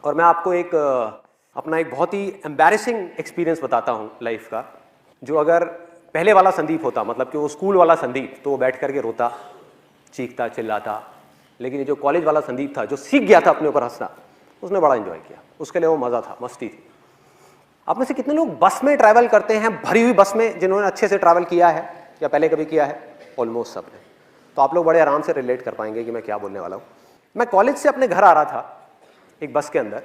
और मैं आपको एक अपना एक बहुत ही एम्बैरेसिंग एक्सपीरियंस बताता हूँ लाइफ का, जो अगर पहले वाला संदीप होता, मतलब कि वो स्कूल वाला संदीप, तो वो बैठ करके रोता, चीखता, चिल्लाता। लेकिन ये जो कॉलेज वाला संदीप था, जो सीख गया था अपने ऊपर हंसना, उसने बड़ा एंजॉय किया। उसके लिए वो मज़ा था, मस्ती थी। आप में से कितने लोग बस में ट्रैवल करते हैं, भरी हुई बस में, जिन्होंने अच्छे से ट्रैवल किया है या पहले कभी किया है? ऑलमोस्ट सब ने। तो आप लोग बड़े आराम से रिलेट कर पाएंगे कि मैं क्या बोलने वाला हूँ। मैं कॉलेज से अपने घर आ रहा था एक बस के अंदर,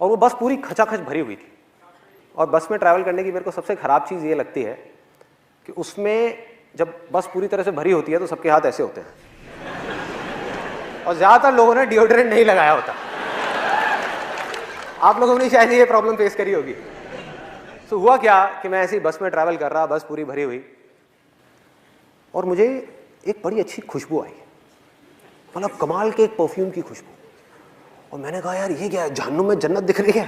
और वो बस पूरी खचाखच भरी हुई थी। और बस में ट्रैवल करने की मेरे को सबसे ख़राब चीज़ ये लगती है कि उसमें जब बस पूरी तरह से भरी होती है तो सबके हाथ ऐसे होते हैं, और ज़्यादातर लोगों ने डिओड्रेंट नहीं लगाया होता। आप लोगों ने शायद ये प्रॉब्लम फेस करी होगी। तो हुआ क्या कि मैं ऐसी बस में ट्रैवल कर रहा, बस पूरी भरी हुई, और मुझे एक बड़ी अच्छी खुशबू आई, मतलब कमाल के एक परफ्यूम की खुशबू। और मैंने कहा यार ये क्या है, जहन्नुम में जन्नत दिख रही है,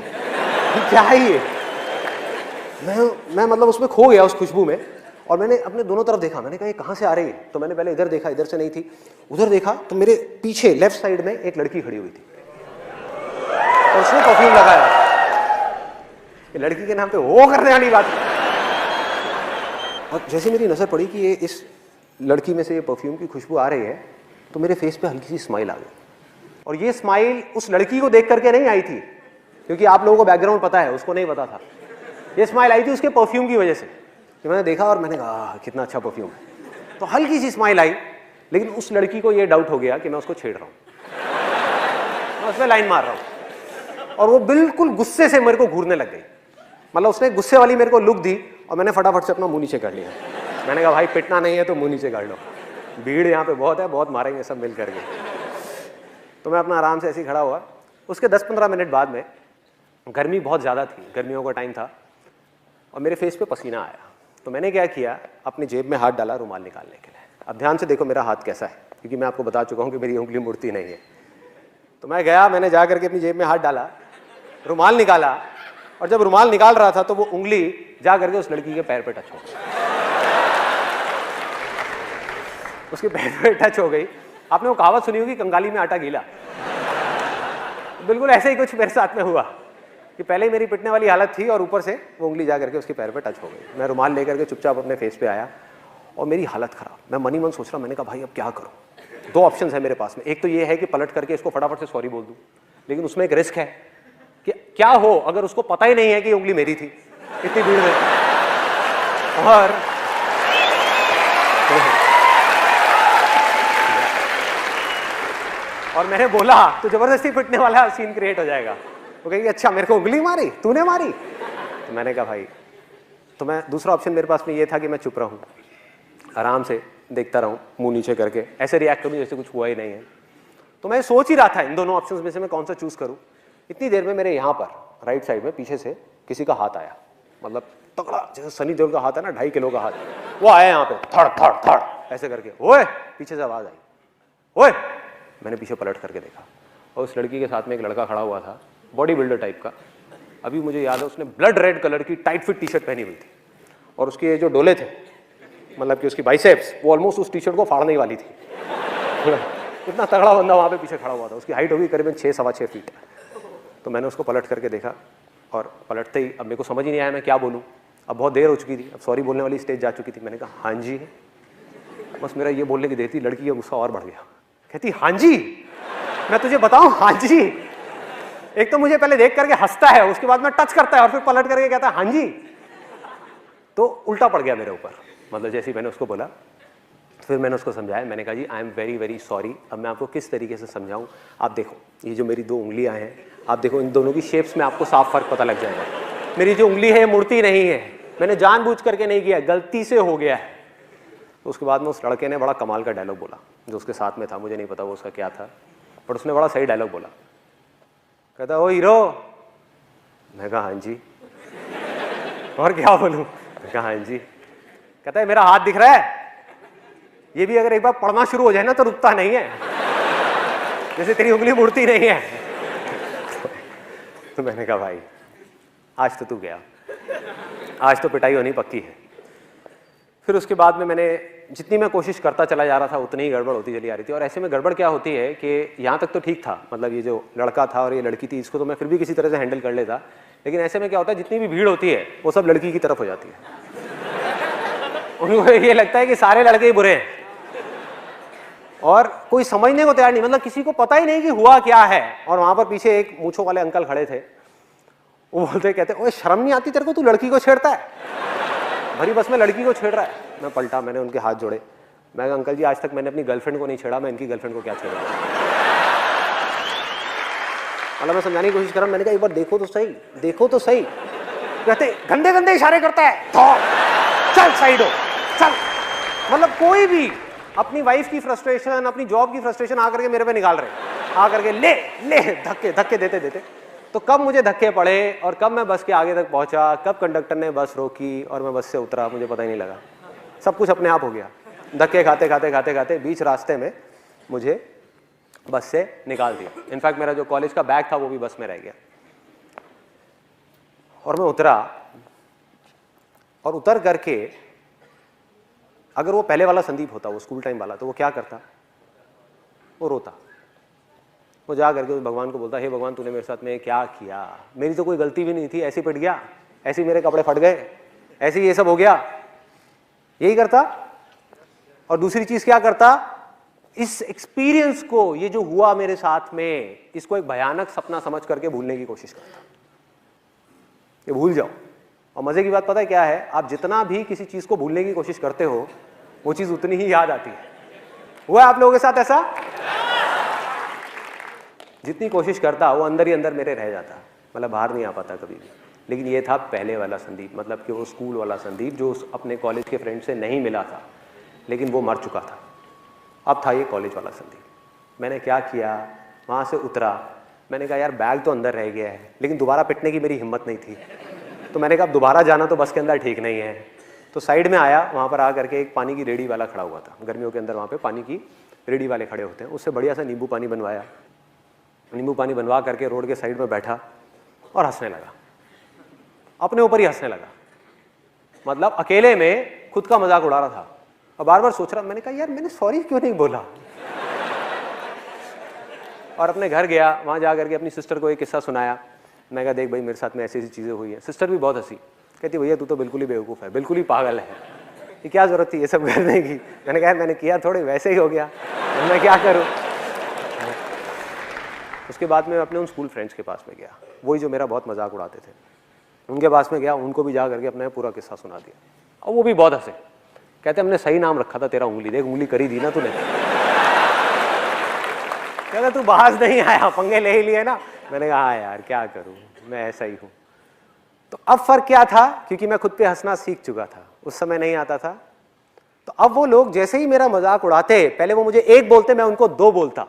क्या है ये? मैं मतलब उसमें खो गया उस खुशबू में। और मैंने अपने दोनों तरफ देखा, मैंने कहा ये कहाँ से आ रही है? तो मैंने पहले इधर देखा, इधर से नहीं थी। उधर देखा तो मेरे पीछे लेफ्ट साइड में एक लड़की खड़ी हुई थी, और उसने परफ्यूम लगाया। लड़की के नाम पे वो करने वाली बात। और जैसे मेरी नजर पड़ी कि ये इस लड़की में से ये परफ्यूम की खुशबू आ रही है, तो मेरे फेस पे हल्की सी स्माइल आ गई। और ये स्माइल उस लड़की को देख करके नहीं आई थी, क्योंकि आप लोगों को बैकग्राउंड पता है, उसको नहीं पता था। ये स्माइल आई थी उसके परफ्यूम की वजह से, कि मैंने देखा और मैंने कहा कितना अच्छा परफ्यूम है। तो हल्की सी स्माइल आई, लेकिन उस लड़की को ये डाउट हो गया कि मैं उसको छेड़ रहा हूँ, मैं उस पर लाइन मार रहा हूँ। और वो बिल्कुल गुस्से से मेरे को घूरने लग गई, मतलब उसने गुस्से वाली मेरे को लुक दी, और मैंने फटाफट से अपना मुंह नीचे कर लिया। मैंने कहा भाई पिटना नहीं है तो मुंह नीचे कर लो, भीड़ यहाँ पे बहुत है, बहुत मारेंगे सब मिल करके। तो मैं अपना आराम से ऐसे ही खड़ा हुआ। उसके 10-15 मिनट बाद में, गर्मी बहुत ज़्यादा थी, गर्मियों का टाइम था, और मेरे फेस पे पसीना आया। तो मैंने क्या किया, अपनी जेब में हाथ डाला रुमाल निकालने के लिए। अब ध्यान से देखो मेरा हाथ कैसा है, क्योंकि मैं आपको बता चुका हूँ कि मेरी उंगली मुड़ती नहीं है। तो मैं गया, मैंने जा करके अपनी जेब में हाथ डाला, रुमाल निकाला, और जब रुमाल निकाल रहा था तो वो उंगली जा करके उस लड़की के पैर पे टच हो गई। उसके पैर पे टच हो गई। आपने वो कहावत सुनी होगी, कंगाली में आटा गीला। बिल्कुल ऐसे ही कुछ मेरे साथ में हुआ कि पहले ही मेरी पिटने वाली हालत थी, और ऊपर से वो उंगली जा करके उसके पैर पे टच हो गई। मैं रुमाल लेकर के चुपचाप अपने फेस पे आया, और मेरी हालत खराब। मैं मन ही मन सोच रहा, मैंने कहा भाई अब क्या करूं? दो ऑप्शन है मेरे पास में। एक तो ये है कि पलट करके इसको फटाफट से सॉरी बोल दूं, लेकिन उसमें एक रिस्क है कि क्या हो अगर उसको पता ही नहीं है कि उंगली मेरी थी इतनी भीड़ में। और मैंने बोला तो जबरदस्ती पिटने वाला सीन क्रिएट हो जाएगा। वो कहेगी अच्छा मेरे को उंगली मारी, तूने मारी? तो मैंने कहा भाई, तो मैं दूसरा ऑप्शन मेरे पास में ये था कि मैं चुप रहूं, आराम से देखता रहूं, मुंह नीचे करके ऐसे रिएक्ट करूं जैसे कुछ हुआ ही नहीं है। तो मैं सोच ही रहा था इन दोनों ऑप्शंस में से मैं कौन सा चूज करूं। इतनी देर में मेरे यहाँ पर राइट साइड में पीछे से किसी का हाथ आया, मतलब तगड़ा, जैसे सनी देओल का हाथ है ना, 2.5 किलो का हाथ, वो आया यहाँ पे, थड़ थड़ थड़ ऐसे करके। ओए, पीछे से आवाज आई, ओए। मैंने पीछे पलट करके देखा, और उस लड़की के साथ में एक लड़का खड़ा हुआ था, बॉडी बिल्डर टाइप का। अभी मुझे याद है, उसने ब्लड रेड कलर की टाइट फिट टी शर्ट पहनी हुई थी, और उसके जो डोले थे, मतलब कि उसकी बाइसेप्स, वो ऑलमोस्ट उस टी शर्ट को फाड़ने वाली थी। इतना तगड़ा बंदा वहाँ पे पीछे खड़ा हुआ था। उसकी हाइट होगी करीबन 6-6.25 फीट। तो मैंने उसको पलट करके देखा, और पलटते ही अब मेरे को समझ ही नहीं आया मैं क्या बोलूँ। अब बहुत देर हो चुकी थी, अब सॉरी बोलने वाली स्टेज जा चुकी थी। मैंने कहा हाँ जी। बस मेरा ये बोलने की देर थी, लड़की का गुस्सा और बढ़ गया। कहती हाँ जी, मैं तुझे बताऊं हाँ जी। एक तो मुझे पहले देख करके हंसता है, उसके बाद में टच करता है, और फिर पलट करके कहता है हाँ जी। तो उल्टा पड़ गया मेरे ऊपर, मतलब जैसे ही मैंने उसको बोला। फिर मैंने उसको समझाया, मैंने कहा जी I am very very sorry. अब मैं आपको किस तरीके से समझाऊं, आप देखो ये जो मेरी 2 उंगलियां हैं, आप देखो इन दोनों की शेप्स में आपको साफ फर्क पता लग जाएगा। मेरी जो उंगली है मुड़ती नहीं है, मैंने जानबूझ करके नहीं किया, गलती से हो गया है। तो उसके बाद में उस लड़के ने बड़ा कमाल का डायलॉग बोला, जो उसके साथ में था, मुझे नहीं पता वो उसका क्या था, बट उसने बड़ा सही डायलॉग बोला। कहता ओ हीरो। मैं कहा हाँ जी। और क्या बोलूं? मैं कहा हाँ जी। कहता है मेरा हाथ दिख रहा है, ये भी अगर एक बार पढ़ना शुरू हो जाए ना तो रुकता नहीं है, जैसे तेरी उंगली मुड़ती नहीं है। तो मैंने कहा भाई आज तो तू गया, आज तो पिटाई होनी पक्की है। फिर उसके बाद में मैंने जितनी मैं कोशिश करता चला जा रहा था उतनी ही गड़बड़ होती चली आ रही थी। और ऐसे में गड़बड़ क्या होती है कि यहाँ तक तो ठीक था, मतलब ये जो लड़का था और ये लड़की थी, इसको तो मैं फिर भी किसी तरह से हैंडल कर लेता, लेकिन ऐसे में क्या होता है, जितनी भी भीड़ होती है वो सब लड़की की तरफ हो जाती है। उनको ये लगता है कि सारे लड़के ही बुरे हैं और कोई समझने को तैयार नहीं, मतलब किसी को पता ही नहीं कि हुआ क्या है। और वहां पर पीछे एक मूंछों वाले अंकल खड़े थे, वो बोलते कहते, ओए शर्म नहीं आती तेरे को, तू लड़की को छेड़ता है, भरी बस में लड़की को छेड़ रहा है। मैं पलटा, मैंने उनके हाथ जोड़े, मैं कहा अंकल जी आज तक मैंने अपनी गर्लफ्रेंड को नहीं छेड़ा, मैं इनकी गर्लफ्रेंड को क्या छेड़ा। मतलब मैं समझाने की कोशिश कर रहा हूं, मैंने कहा एक बार देखो तो सही, देखो तो सही। कहते गंदे गंदे इशारे करता है, चल साइड हो चल। मतलब कोई भी अपनी वाइफ की फ्रस्ट्रेशन, अपनी जॉब की फ्रस्ट्रेशन आकर के मेरे पे निकाल रहे हैं, आकर के ले ले धक्के धक्के देते देते। तो कब मुझे धक्के पड़े और कब मैं बस के आगे तक पहुंचा, कब कंडक्टर ने बस रोकी और मैं बस से उतरा, मुझे पता ही नहीं लगा। सब कुछ अपने आप हो गया, धक्के खाते खाते खाते खाते बीच रास्ते में मुझे बस से निकाल दिया। इनफैक्ट मेरा जो कॉलेज का बैग था वो भी बस में रह गया। और मैं उतरा, और उतर करके अगर वो पहले वाला संदीप होता, वो स्कूल टाइम वाला, तो वो क्या करता, वो रोता, वो जा करके उस भगवान को बोलता, हे भगवान तूने मेरे साथ में क्या किया, मेरी तो कोई गलती भी नहीं थी, ऐसे पिट गया, ऐसे मेरे कपड़े फट गए, ऐसे ये सब हो गया, यही करता। और दूसरी चीज क्या करता, इस एक्सपीरियंस को, ये जो हुआ मेरे साथ में, इसको एक भयानक सपना समझ करके भूलने की कोशिश करता, ये भूल जाओ। और मजे की बात पता है क्या है, आप जितना भी किसी चीज को भूलने की कोशिश करते हो वो चीज उतनी ही याद आती है। हुआ है आप लोगों के साथ ऐसा? जितनी कोशिश करता वो अंदर ही अंदर मेरे रह जाता, मतलब बाहर नहीं आ पाता कभी भी। लेकिन ये था पहले वाला संदीप, मतलब कि वो स्कूल वाला संदीप जो अपने कॉलेज के फ्रेंड से नहीं मिला था, लेकिन वो मर चुका था। अब था ये कॉलेज वाला संदीप। मैंने क्या किया, वहाँ से उतरा, मैंने कहा यार बैग तो अंदर रह गया है, लेकिन दोबारा पिटने की मेरी हिम्मत नहीं थी, तो मैंने कहा दोबारा जाना तो बस के अंदर ठीक नहीं है। तो साइड में आया, वहाँ पर आ करके एक पानी की रेडी वाला खड़ा हुआ था, गर्मियों के अंदर वहाँ पे पानी की रेडी वाले खड़े होते हैं, उससे बढ़िया सा नींबू पानी बनवाया, नींबू पानी बनवा करके रोड के साइड में बैठा और हंसने लगा, अपने ऊपर ही हंसने लगा, मतलब अकेले में खुद का मजाक उड़ा रहा था। और बार बार सोच रहा, मैंने कहा यार मैंने सॉरी क्यों नहीं बोला। और अपने घर गया, वहाँ जा करके अपनी सिस्टर को एक किस्सा सुनाया। मैं कहा देख भाई मेरे साथ में ऐसी ऐसी चीज़ें हुई हैं। सिस्टर भी बहुत हंसी, कहती भैया तू तो बिल्कुल ही बेवकूफ़ है, बिल्कुल ही पागल है, ये क्या ज़रूरत थी ये सब करने की। मैंने कहा मैंने किया थोड़े, वैसे ही हो गया, मैं क्या करूँ। उसके बाद मैं अपने उन स्कूल फ्रेंड्स के पास में गया, वही जो मेरा बहुत मजाक उड़ाते थे, उनके पास में गया, उनको भी जा करके अपना पूरा किस्सा सुना दिया। और वो भी बहुत हंसे, कहते हमने सही नाम रखा था तेरा, उंगली देख उंगली करी दी ना तूने। कहता तू बाहर नहीं आया, पंगे ले ही लिए ना। मैंने कहा हाँ यार क्या करूं, मैं ऐसा ही हूं। तो अब फर्क क्या था, क्योंकि मैं खुद पे हंसना सीख चुका था, उस समय नहीं आता था। तो अब वो लोग जैसे ही मेरा मजाक उड़ाते, पहले वो मुझे एक बोलते मैं उनको दो बोलता,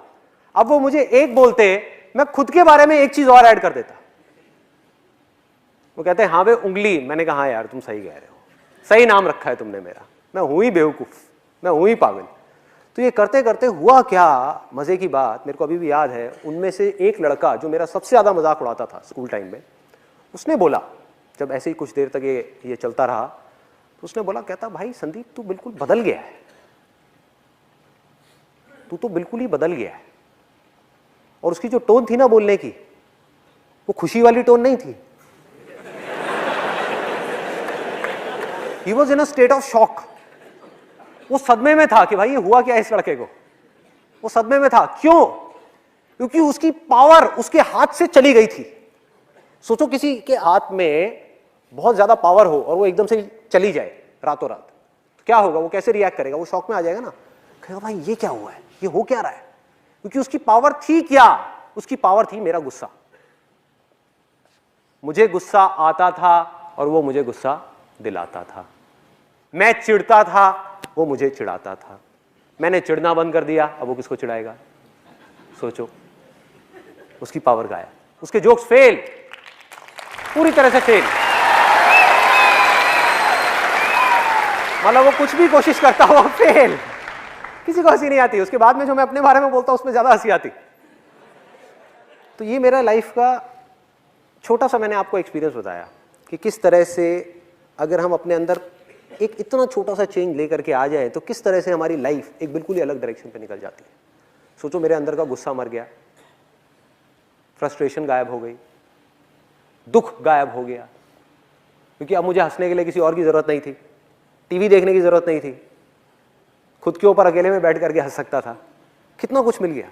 अब वो मुझे एक बोलते मैं खुद के बारे में एक चीज और ऐड कर देता। वो कहते हाँ भाई उंगली, मैंने कहा हाँ यार तुम सही कह रहे हो, सही नाम रखा है तुमने मेरा, मैं हूं ही बेवकूफ, मैं हूं ही पागल। तो ये करते करते हुआ क्या, मजे की बात मेरे को अभी भी याद है, उनमें से एक लड़का जो मेरा सबसे ज्यादा मजाक उड़ाता था स्कूल टाइम में, उसने बोला, जब ऐसे ही कुछ देर तक ये चलता रहा, तो उसने बोला, कहता भाई संदीप तू बिल्कुल बदल गया है, तू तो बिल्कुल ही बदल गया है। और उसकी जो टोन थी ना बोलने की, वो खुशी वाली टोन नहीं थी। He was in a state of shock. वो सदमे में था कि भाई ये हुआ क्या इस लड़के को, वो सदमे में था। क्यों? क्योंकि उसकी पावर उसके हाथ से चली गई थी। सोचो किसी के हाथ में बहुत ज्यादा पावर हो और वो एकदम से चली जाए रातों रात, तो क्या होगा, वो कैसे रिएक्ट करेगा, वो शॉक में आ जाएगा ना, कहेगा भाई ये क्या हुआ है, ये हो क्या रहा है। क्योंकि उसकी पावर थी क्या, उसकी पावर थी मेरा गुस्सा। मुझे गुस्सा आता था और वो मुझे गुस्सा दिलाता था। मैं चिढ़ता था, वो मुझे चिढ़ाता था। मैंने चिढ़ना बंद कर दिया, अब वो किसको चिढ़ाएगा। सोचो, उसकी पावर गायब, उसके जोक्स फेल, पूरी तरह से फेल। मतलब वो कुछ भी कोशिश करता हो फेल, किसी को हंसी नहीं आती। उसके बाद में जो मैं अपने बारे में बोलता हूं उसमें ज्यादा हंसी आती। तो ये मेरा लाइफ का छोटा सा मैंने आपको एक्सपीरियंस बताया कि किस तरह से अगर हम अपने अंदर एक इतना छोटा सा चेंज लेकर के आ जाए तो किस तरह से हमारी लाइफ एक बिल्कुल ही अलग डायरेक्शन पे निकल जाती है। सोचो मेरे अंदर का गुस्सा मर गया, फ्रस्ट्रेशन गायब हो गई, दुख गायब हो गया, क्योंकि अब मुझे हंसने के लिए किसी और की जरूरत नहीं थी, टीवी देखने की जरूरत नहीं थी, खुद के ऊपर अकेले में बैठ करके हंस सकता था। कितना कुछ मिल गया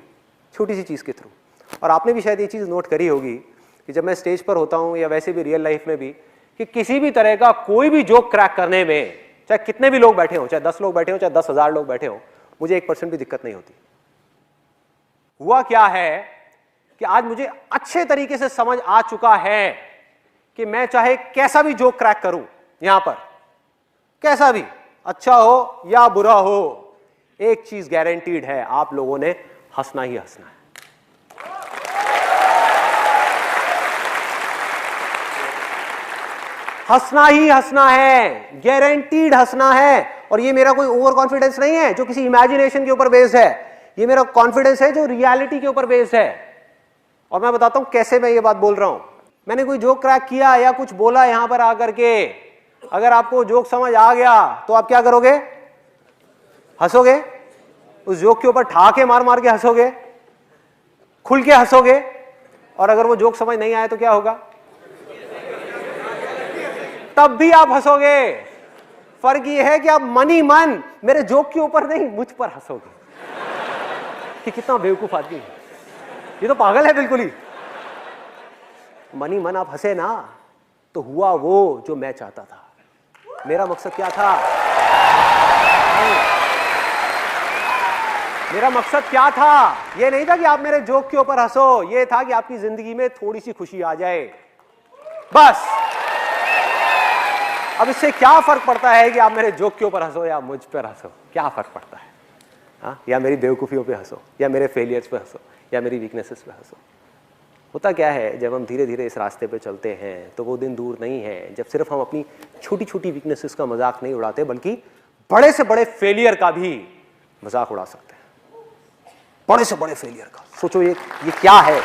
छोटी सी चीज के थ्रू। और आपने भी शायद ये चीज नोट करी होगी कि जब मैं स्टेज पर होता हूं या वैसे भी रियल लाइफ में भी, कि किसी भी तरह का कोई भी जोक क्रैक करने में, चाहे कितने भी लोग बैठे हो, चाहे 10 लोग बैठे हो, चाहे 10,000 लोग बैठे हो, मुझे 1% भी दिक्कत नहीं होती। हुआ क्या है कि आज मुझे अच्छे तरीके से समझ आ चुका है कि मैं चाहे कैसा भी जोक क्रैक करूं यहां पर, कैसा भी, अच्छा हो या बुरा हो, एक चीज गारंटीड है, आप लोगों ने हंसना ही हंसना है। हंसना ही हंसना है, गारंटीड हंसना है। और ये मेरा कोई ओवर कॉन्फिडेंस नहीं है जो किसी इमेजिनेशन के ऊपर बेस्ड है, ये मेरा कॉन्फिडेंस है जो रियलिटी के ऊपर बेस्ड है। और मैं बताता हूं कैसे मैं ये बात बोल रहा हूं। मैंने कोई जोक क्रैक किया या कुछ बोला यहां पर आकर के, अगर आपको जोक समझ आ गया तो आप क्या करोगे? हंसोगे, उस जोक के ऊपर ठाके मार मार के हंसोगे, खुल के हंसोगे। और अगर वो जोक समझ नहीं आया तो क्या होगा? तब भी आप हंसोगे। फर्क ये है कि आप मन ही मन मेरे जोक के ऊपर नहीं, मुझ पर हंसोगे। कि कितना बेवकूफ आदमी है, ये तो पागल है बिल्कुल ही। मन ही मन आप हंसे ना, तो हुआ वो जो मैं चाहता था। मेरा मकसद क्या था? मेरा मकसद क्या था? ये नहीं था कि आप मेरे जोक के ऊपर हंसो, ये था कि आपकी जिंदगी में थोड़ी सी खुशी आ जाए, बस। अब इससे क्या फर्क पड़ता है कि आप मेरे जोक के ऊपर हंसो या मुझ पर हंसो? क्या फर्क पड़ता है? हाँ, या मेरी बेवकूफियों पे हंसो, या मेरे फेलियर्स पे हंसो, या मेरी वीकनेसेस पे हंसो। होता क्या है, जब हम धीरे धीरे इस रास्ते पे चलते हैं तो वो दिन दूर नहीं है जब सिर्फ हम अपनी छोटी छोटी वीकनेसेस का मजाक नहीं उड़ाते, बल्कि बड़े से बड़े फेलियर का भी मजाक उड़ा सकते हैं। बड़े से बड़े फेलियर का सोचो, ये क्या है?